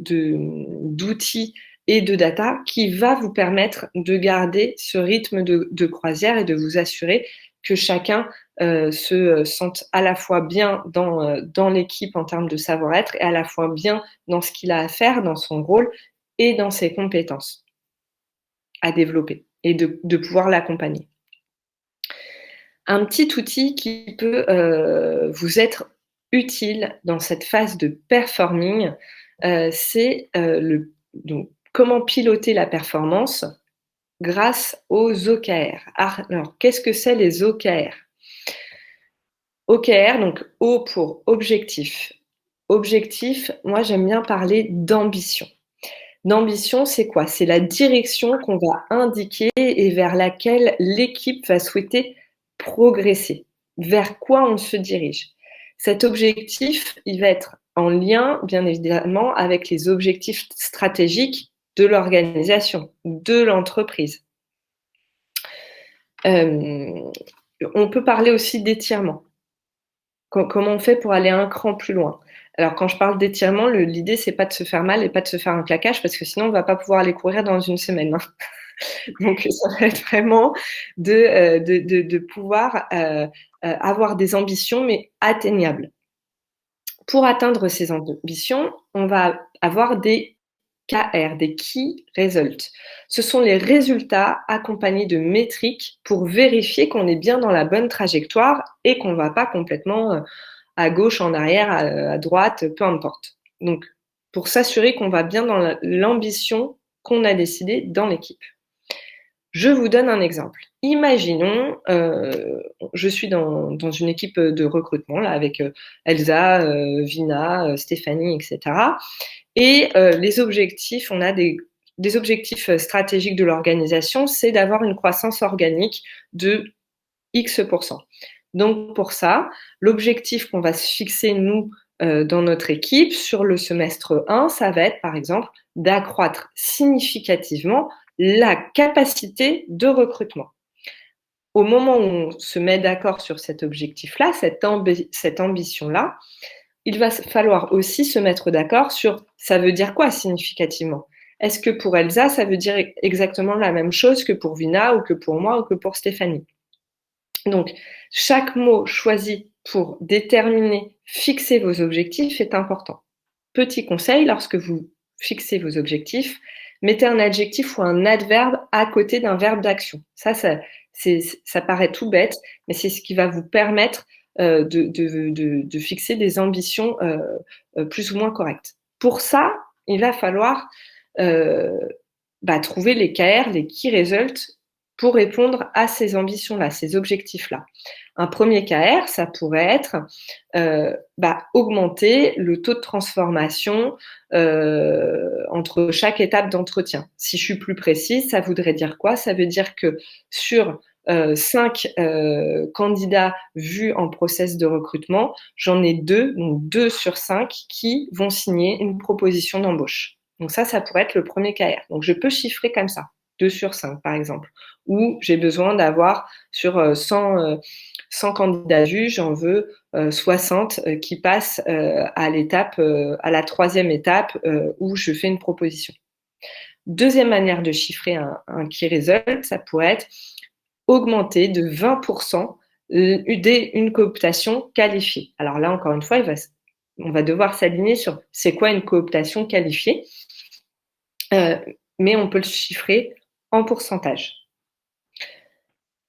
et de data qui va vous permettre de garder ce rythme de croisière et de vous assurer que chacun se sente à la fois bien dans l'équipe en termes de savoir-être et à la fois bien dans ce qu'il a à faire, dans son rôle et dans ses compétences à développer et de pouvoir l'accompagner. Un petit outil qui peut vous être utile dans cette phase de performing, c'est donc comment piloter la performance grâce aux OKR. Alors, qu'est-ce que c'est les OKR? OKR, donc O pour objectif. Objectif, moi j'aime bien parler d'ambition. L'ambition, c'est quoi? C'est la direction qu'on va indiquer et vers laquelle l'équipe va souhaiter progresser. vers quoi on se dirige. Cet objectif, il va être en lien, bien évidemment, avec les objectifs stratégiques de l'organisation, de l'entreprise. On peut parler aussi d'étirement. Comment on fait pour aller un cran plus loin? Alors, quand je parle d'étirement, l'idée, c'est pas de se faire mal et pas de se faire un claquage parce que sinon, on va pas pouvoir aller courir dans une semaine, hein. Donc, ça va être vraiment de pouvoir avoir des ambitions, mais atteignables. Pour atteindre ces ambitions, on va avoir des KR, des Key Results. Ce sont les résultats accompagnés de métriques pour vérifier qu'on est bien dans la bonne trajectoire et qu'on ne va pas complètement à gauche, en arrière, à droite, peu importe. Donc, pour s'assurer qu'on va bien dans l'ambition qu'on a décidée dans l'équipe. Je vous donne un exemple. Imaginons, je suis dans une équipe de recrutement là, avec Elsa, Vina, Stéphanie, etc. Et les objectifs, on a des objectifs stratégiques de l'organisation, c'est d'avoir une croissance organique de X%. Donc pour ça, l'objectif qu'on va se fixer, nous, dans notre équipe, sur le semestre 1, ça va être, par exemple, d'accroître significativement la capacité de recrutement. Au moment où on se met d'accord sur cet objectif-là, cette ambition-là, il va falloir aussi se mettre d'accord sur ça veut dire quoi significativement. Est-ce que pour Elsa, ça veut dire exactement la même chose que pour Vina ou que pour moi ou que pour Stéphanie? Donc, chaque mot choisi pour déterminer, fixer vos objectifs est important. Petit conseil, lorsque vous fixez vos objectifs, mettez un adjectif ou un adverbe à côté d'un verbe d'action. Ça paraît tout bête, mais c'est ce qui va vous permettre de fixer des ambitions plus ou moins correctes. Pour ça, il va falloir trouver les KR, les Key Results, pour répondre à ces ambitions-là, ces objectifs-là. Un premier KR, ça pourrait être augmenter le taux de transformation entre chaque étape d'entretien. Si je suis plus précise, ça voudrait dire quoi? Ça veut dire que sur 5 candidats vus en process de recrutement, j'en ai 2, donc 2 sur 5 qui vont signer une proposition d'embauche. Donc ça pourrait être le premier KR. Donc je peux chiffrer comme ça, 2 sur 5 par exemple. Ou j'ai besoin d'avoir sur 100 candidats vus, j'en veux 60 qui passent à la 3e étape où je fais une proposition. Deuxième manière de chiffrer un key result, ça pourrait être augmenter de 20% une cooptation qualifiée. Alors là, encore une fois, on va devoir s'aligner sur c'est quoi une cooptation qualifiée, mais on peut le chiffrer en pourcentage.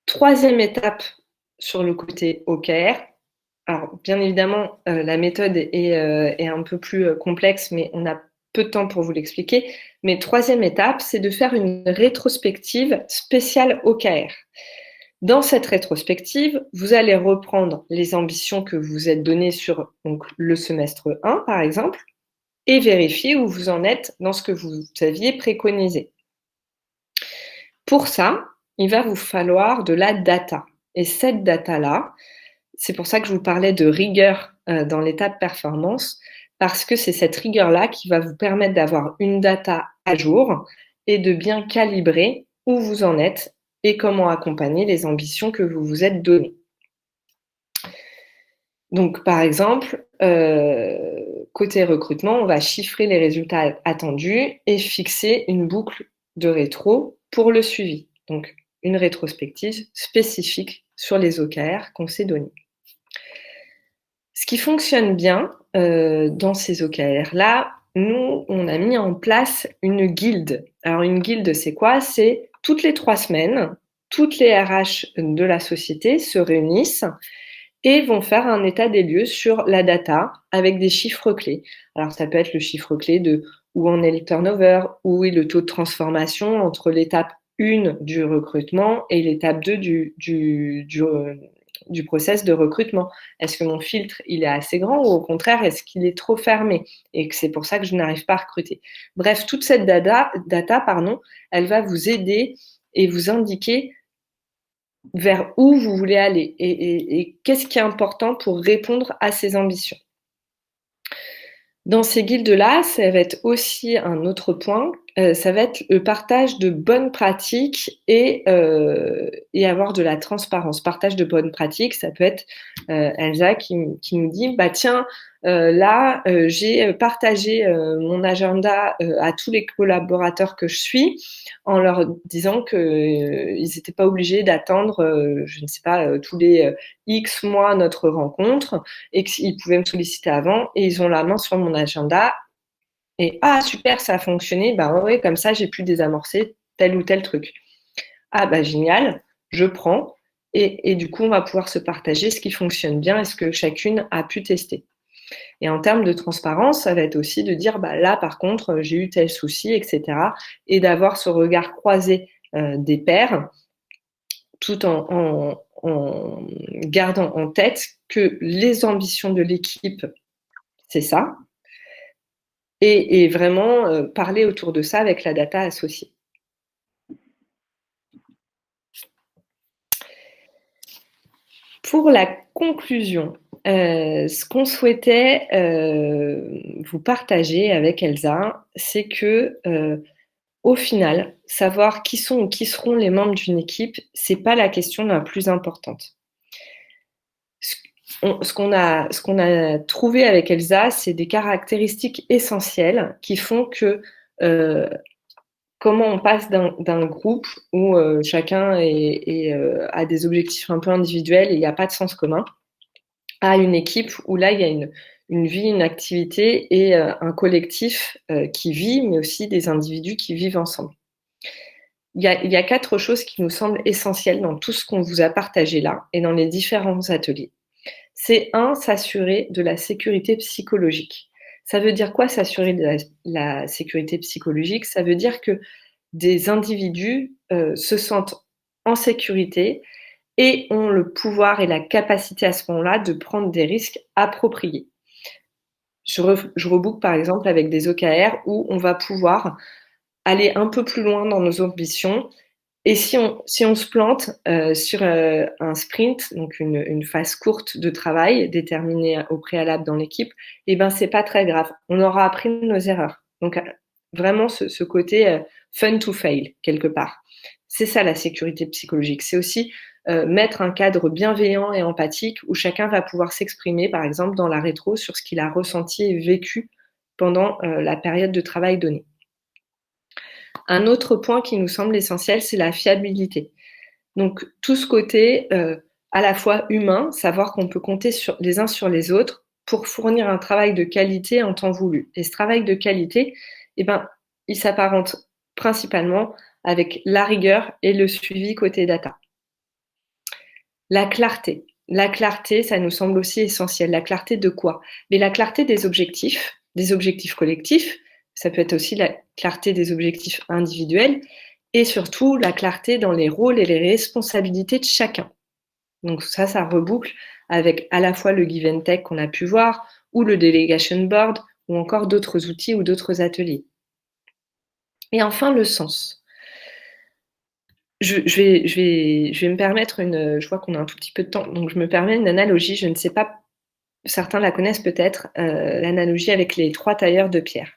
Troisième étape sur le côté OKR. Alors, bien évidemment, la méthode est un peu plus complexe, mais on a peu de temps pour vous l'expliquer. Mais troisième étape, c'est de faire une rétrospective spéciale OKR. Dans cette rétrospective, vous allez reprendre les ambitions que vous êtes données sur le semestre 1, par exemple, et vérifier où vous en êtes dans ce que vous aviez préconisé. Pour ça, il va vous falloir de la data. Et cette data-là, c'est pour ça que je vous parlais de rigueur dans l'étape performance, parce que c'est cette rigueur-là qui va vous permettre d'avoir une data à jour et de bien calibrer où vous en êtes et comment accompagner les ambitions que vous vous êtes données. Donc, par exemple, côté recrutement, on va chiffrer les résultats attendus et fixer une boucle de rétro pour le suivi. Donc, une rétrospective spécifique sur les OKR qu'on s'est donnés. Ce qui fonctionne bien dans ces OKR-là, nous, on a mis en place une guilde. Alors, une guilde, c'est quoi? C'est toutes les 3 semaines, toutes les RH de la société se réunissent et vont faire un état des lieux sur la data avec des chiffres clés. Alors, ça peut être le chiffre clé de où en est le turnover, où est le taux de transformation entre l'étape 1 du recrutement et l'étape 2 du process de recrutement. Est-ce que mon filtre, il est assez grand ou au contraire, est-ce qu'il est trop fermé et que c'est pour ça que je n'arrive pas à recruter? Bref, toute cette data, elle va vous aider et vous indiquer vers où vous voulez aller et qu'est-ce qui est important pour répondre à ces ambitions. Dans ces guildes-là, ça va être aussi un autre point, ça va être le partage de bonnes pratiques et avoir de la transparence. Partage de bonnes pratiques, ça peut être, Elsa qui nous dit: «Bah tiens, là, j'ai partagé, mon agenda, à tous les collaborateurs que je suis, en leur disant qu'ils étaient pas obligés d'attendre, je ne sais pas, tous les, X mois notre rencontre et qu'ils pouvaient me solliciter avant et ils ont la main sur mon agenda et ah super, ça a fonctionné, bah ouais, comme ça j'ai pu désamorcer tel ou tel truc. Ah bah génial, je prends et du coup on va pouvoir se partager ce qui fonctionne bien et ce que chacune a pu tester. Et en termes de transparence, ça va être aussi de dire bah là par contre j'ai eu tel souci, etc. Et d'avoir ce regard croisé des pairs tout en gardant en tête que les ambitions de l'équipe, c'est ça, et vraiment parler autour de ça avec la data associée. Pour la conclusion, ce qu'on souhaitait vous partager avec Elsa, c'est que au final, savoir qui sont ou qui seront les membres d'une équipe, c'est pas la question la plus importante. Ce qu'on a trouvé avec Elsa, c'est des caractéristiques essentielles qui font que euh, comment on passe d'un groupe où chacun a des objectifs un peu individuels et il n'y a pas de sens commun, à une équipe où là, il y a une vie, une activité et un collectif qui vit, mais aussi des individus qui vivent ensemble. Il y a 4 choses qui nous semblent essentielles dans tout ce qu'on vous a partagé là et dans les différents ateliers. C'est un, s'assurer de la sécurité psychologique. Ça veut dire quoi s'assurer de la sécurité psychologique? Ça veut dire que des individus se sentent en sécurité et ont le pouvoir et la capacité à ce moment-là de prendre des risques appropriés. Je reboucle par exemple avec des OKR où on va pouvoir aller un peu plus loin dans nos ambitions et si on se plante sur un sprint, donc une phase courte de travail déterminée au préalable dans l'équipe, et ben c'est pas très grave. On aura appris de nos erreurs. Donc vraiment ce côté fun to fail quelque part. C'est ça la sécurité psychologique. C'est aussi mettre un cadre bienveillant et empathique où chacun va pouvoir s'exprimer, par exemple dans la rétro, sur ce qu'il a ressenti et vécu pendant la période de travail donnée. Un autre point qui nous semble essentiel, c'est la fiabilité. Donc tout ce côté à la fois humain, savoir qu'on peut compter les uns sur les autres pour fournir un travail de qualité en temps voulu. Et ce travail de qualité, eh ben, il s'apparente principalement avec la rigueur et le suivi côté data. La clarté. La clarté, ça nous semble aussi essentiel. La clarté de quoi? Mais la clarté des objectifs collectifs, ça peut être aussi la clarté des objectifs individuels, et surtout la clarté dans les rôles et les responsabilités de chacun. Donc ça reboucle avec à la fois le give and take qu'on a pu voir, ou le delegation board, ou encore d'autres outils ou d'autres ateliers. Et enfin, le sens. Je vais me permettre je vois qu'on a un tout petit peu de temps, donc je me permets une analogie. Je ne sais pas, certains la connaissent peut-être, l'analogie avec les 3 tailleurs de pierre.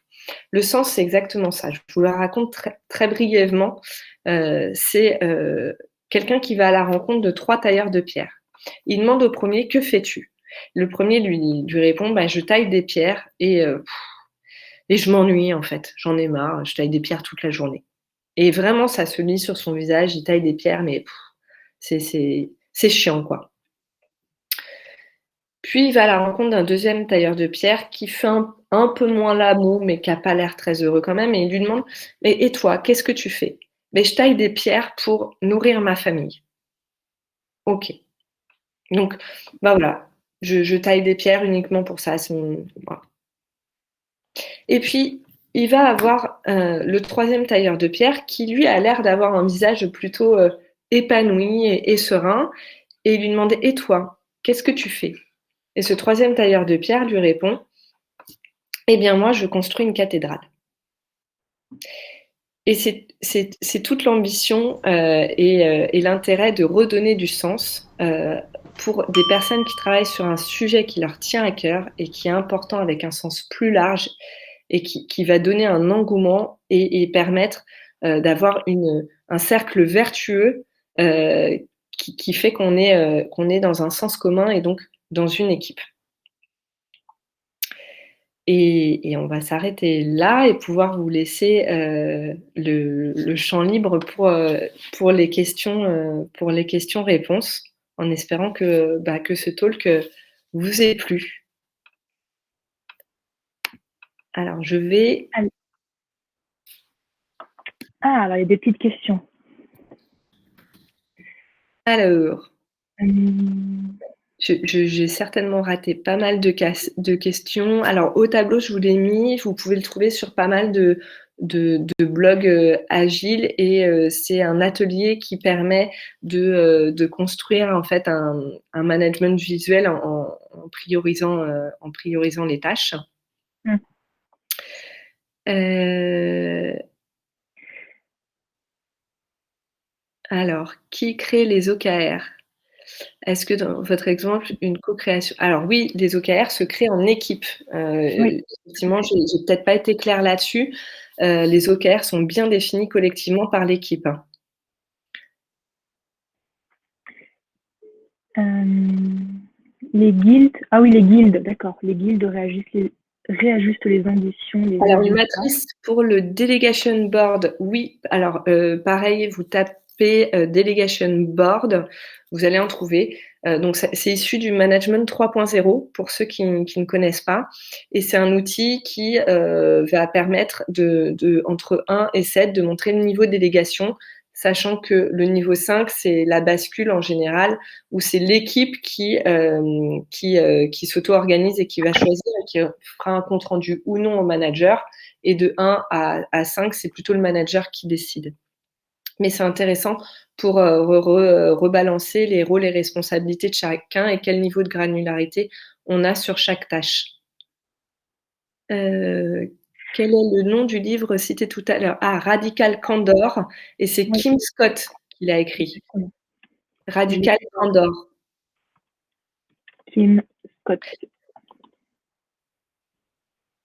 Le sens, c'est exactement ça. Je vous la raconte très, très brièvement. C'est quelqu'un qui va à la rencontre de 3 tailleurs de pierre. Il demande au premier: que fais-tu? Le premier lui répond: bah, je taille des pierres et je m'ennuie en fait. J'en ai marre. Je taille des pierres toute la journée. Et vraiment, ça se lit sur son visage. Il taille des pierres, mais c'est chiant, quoi. Puis il va à la rencontre d'un deuxième tailleur de pierre qui fait un peu moins l'amour, mais qui n'a pas l'air très heureux quand même. Et il lui demande: mais et toi, qu'est-ce que tu fais? Mais je taille des pierres pour nourrir ma famille. Ok. Donc, bah voilà, je taille des pierres uniquement pour ça. Voilà. Et puis, il va avoir le troisième tailleur de pierre qui, lui, a l'air d'avoir un visage plutôt épanoui et serein. Et il lui demande: et toi, qu'est-ce que tu fais? Et ce troisième tailleur de pierre lui répond: eh bien, moi, je construis une cathédrale. Et c'est toute l'ambition et l'intérêt de redonner du sens pour des personnes qui travaillent sur un sujet qui leur tient à cœur et qui est important avec un sens plus large et qui va donner un engouement et permettre d'avoir un cercle vertueux qui fait qu'on est dans un sens commun et donc dans une équipe. Et on va s'arrêter là et pouvoir vous laisser le champ libre pour les questions-réponses, en espérant que ce talk vous ait plu. Alors, je vais... Alors, il y a des petites questions. Alors, j'ai certainement raté pas mal de questions. Alors, au tableau, je vous l'ai mis. Vous pouvez le trouver sur pas mal de blogs agiles et c'est un atelier qui permet de construire en fait un management visuel en priorisant les tâches. Alors, qui crée les OKR? Est-ce que dans votre exemple, une co-création? Alors oui, les OKR se créent en équipe. Oui. Effectivement, j'ai peut-être pas été claire là-dessus. Les OKR sont bien définis collectivement par l'équipe. Les guildes, les guildes, d'accord. Les guildes réajustent les ambitions. Alors, une matrice pour le Delegation Board, oui. Alors, pareil, vous tapez Delegation Board, vous allez en trouver. Donc, c'est issu du Management 3.0 pour ceux qui ne connaissent pas. Et c'est un outil qui va permettre entre 1 et 7 de montrer le niveau de délégation, sachant que le niveau 5, c'est la bascule en général, où c'est l'équipe qui s'auto-organise et qui va choisir et qui fera un compte-rendu ou non au manager. Et de 1 à 5, c'est plutôt le manager qui décide. Mais c'est intéressant pour rebalancer les rôles et responsabilités de chacun et quel niveau de granularité on a sur chaque tâche. Quel est le nom du livre cité tout à l'heure? Radical Candor, et c'est Kim Scott qui l'a écrit. Radical Candor. Kim Scott.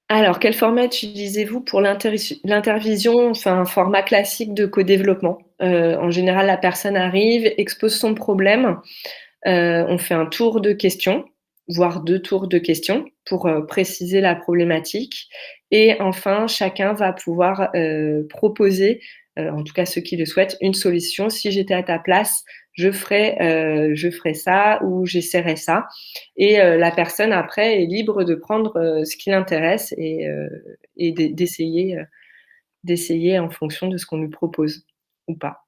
Alors, quel format utilisez-vous pour l'intervision? Enfin, un format classique de co-développement. En général, la personne arrive, expose son problème, on fait un tour de questions, voire 2 tours de questions pour préciser la problématique. Et enfin, chacun va pouvoir proposer, en tout cas ceux qui le souhaitent, une solution. Si j'étais à ta place, je ferais ça ou j'essaierais ça. Et la personne, après, est libre de prendre ce qui l'intéresse et d'essayer en fonction de ce qu'on lui propose ou pas.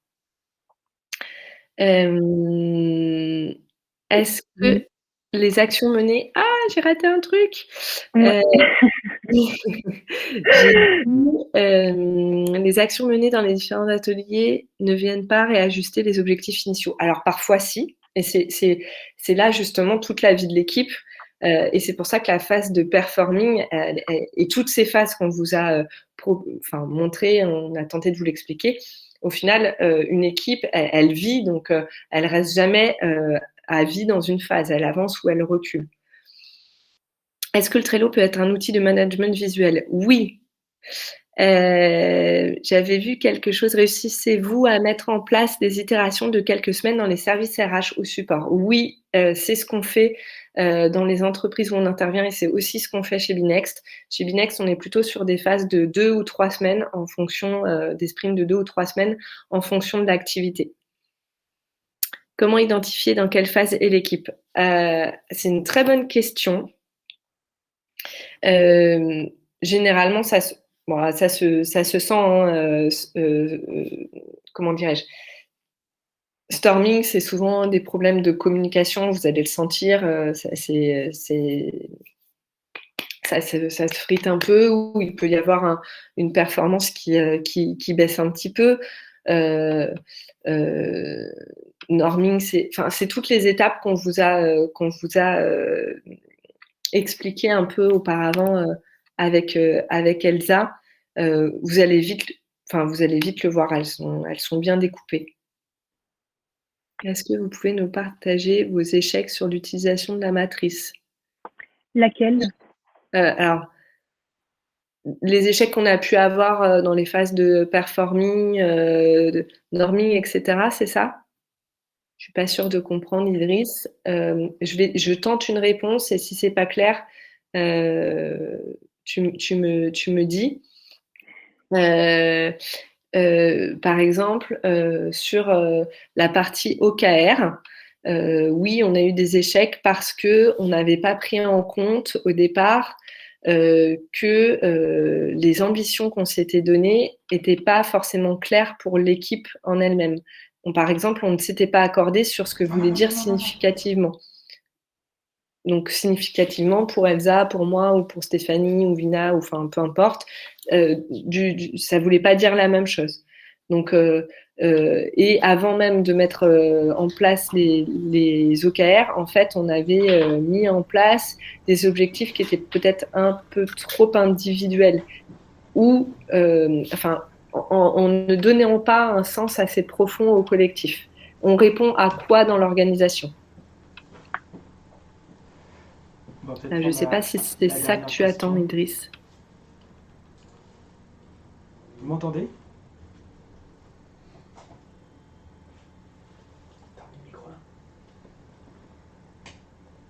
Est-ce que les actions menées... j'ai raté un truc. Les actions menées dans les différents ateliers ne viennent pas réajuster les objectifs initiaux. Alors parfois si, et c'est là justement toute la vie de l'équipe. Et c'est pour ça que la phase de performing et toutes ces phases qu'on vous a montrées, on a tenté de vous l'expliquer. Au final, une équipe, elle vit, donc elle reste jamais à vie dans une phase. Elle avance ou elle recule. Est-ce que le Trello peut être un outil de management visuel? Oui. J'avais vu quelque chose. Réussissez-vous à mettre en place des itérations de quelques semaines dans les services RH ou support? Oui, c'est ce qu'on fait dans les entreprises où on intervient et c'est aussi ce qu'on fait chez Binext. Chez Binext, on est plutôt sur des phases de 2 ou 3 semaines en fonction des sprints de 2 ou 3 semaines en fonction de l'activité. Comment identifier dans quelle phase est l'équipe? C'est une très bonne question. Généralement, ça se sent, hein, comment dirais-je? Storming, c'est souvent des problèmes de communication, vous allez le sentir, ça se frite un peu, ou il peut y avoir une performance qui baisse un petit peu. Norming, c'est toutes les étapes qu'on vous a expliqué un peu auparavant avec Elsa. Vous allez vite enfin, vous allez vite le voir, elles sont bien découpées. Est-ce que vous pouvez nous partager vos échecs sur l'utilisation de la matrice? Laquelle? Alors, les échecs qu'on a pu avoir, dans les phases de performing, de norming et cetera, c'est ça? Je suis pas sûre de comprendre, Idriss. Je tente une réponse et si c'est pas clair, tu me dis. Euh, Par exemple, sur la partie OKR, oui, on a eu des échecs parce que on n'avait pas pris en compte au départ que les ambitions qu'on s'était données n'étaient pas forcément claires pour l'équipe en elle-même. Par exemple, on ne s'était pas accordé sur ce que voulait dire significativement. Donc significativement pour Elsa, pour moi ou pour Stéphanie ou Vina, ou enfin peu importe, ça voulait pas dire la même chose. Donc et avant même de mettre en place les OKR, en fait, on avait mis en place des objectifs qui étaient peut-être un peu trop individuels ou enfin en ne donnant pas un sens assez profond au collectif. On répond à quoi dans l'organisation? Je ne sais pas si c'est ça que tu attends, Idriss. Vous m'entendez?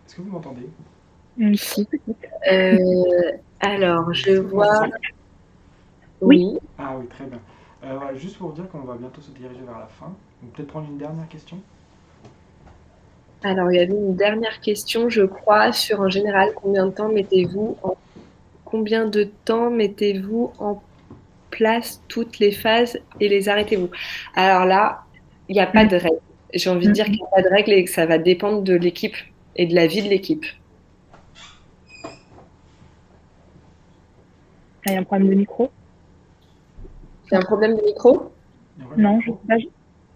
Est-ce que vous m'entendez? Si, Alors, je vois. Oui. Oui. Ah oui, très bien. Voilà, juste pour vous dire qu'on va bientôt se diriger vers la fin. Donc peut-être prendre une dernière question. Alors, il y avait une dernière question, je crois, sur en général, combien de temps mettez-vous en place toutes les phases et les arrêtez-vous? Alors là, il n'y a pas de règle. J'ai envie de dire qu'il n'y a pas de règle et que ça va dépendre de l'équipe et de la vie de l'équipe. Il y a un problème de micro? Il y a un problème de micro? Non,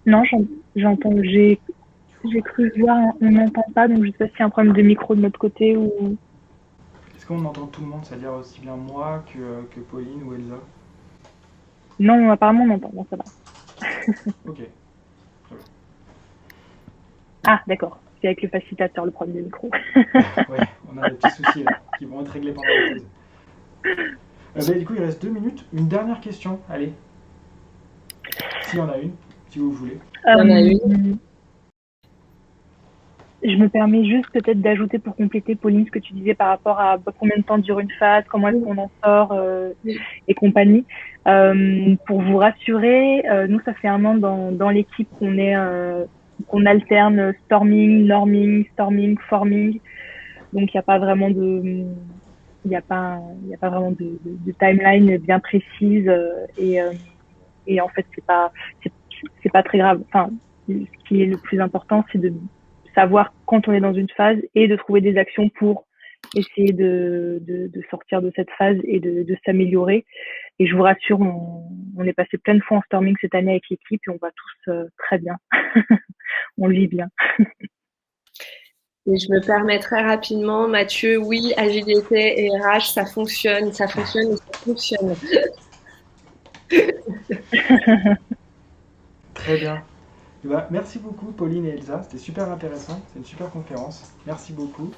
non, j'entends. J'ai cru voir, on n'entend pas, donc je sais pas s'il y a un problème de micro de notre côté ou. Est-ce qu'on entend tout le monde, c'est-à-dire aussi bien moi que Pauline ou Elsa? Non, apparemment on entend, bon ça va. Ok, très bien. Ah, d'accord. C'est avec le facilitateur le problème de micro. Ouais, on a des petits soucis là, qui vont être réglés pendant la pause. Du coup, il reste 2 minutes. Une dernière question, allez. S'il y en a une, si vous voulez. Il y en a une. Je me permets juste peut-être d'ajouter pour compléter, Pauline, ce que tu disais par rapport à combien de temps dure une phase, comment est-ce qu'on en sort et compagnie. Pour vous rassurer, nous, ça fait 1 an dans l'équipe qu'on alterne storming, norming, storming, forming. Donc, il n'y a pas vraiment il n'y a pas vraiment de timeline bien précise et en fait, c'est pas très grave. Enfin, ce qui est le plus important, c'est de savoir quand on est dans une phase et de trouver des actions pour essayer de sortir de cette phase et de s'améliorer. Et je vous rassure, on est passé plein de fois en storming cette année avec l'équipe et on va tous très bien. On le vit bien. Et je me permets très rapidement, Mathieu, oui, agilité et RH, ça fonctionne et ça fonctionne. Très bien. Merci beaucoup Pauline et Elsa, c'était super intéressant, c'est une super conférence. Merci beaucoup.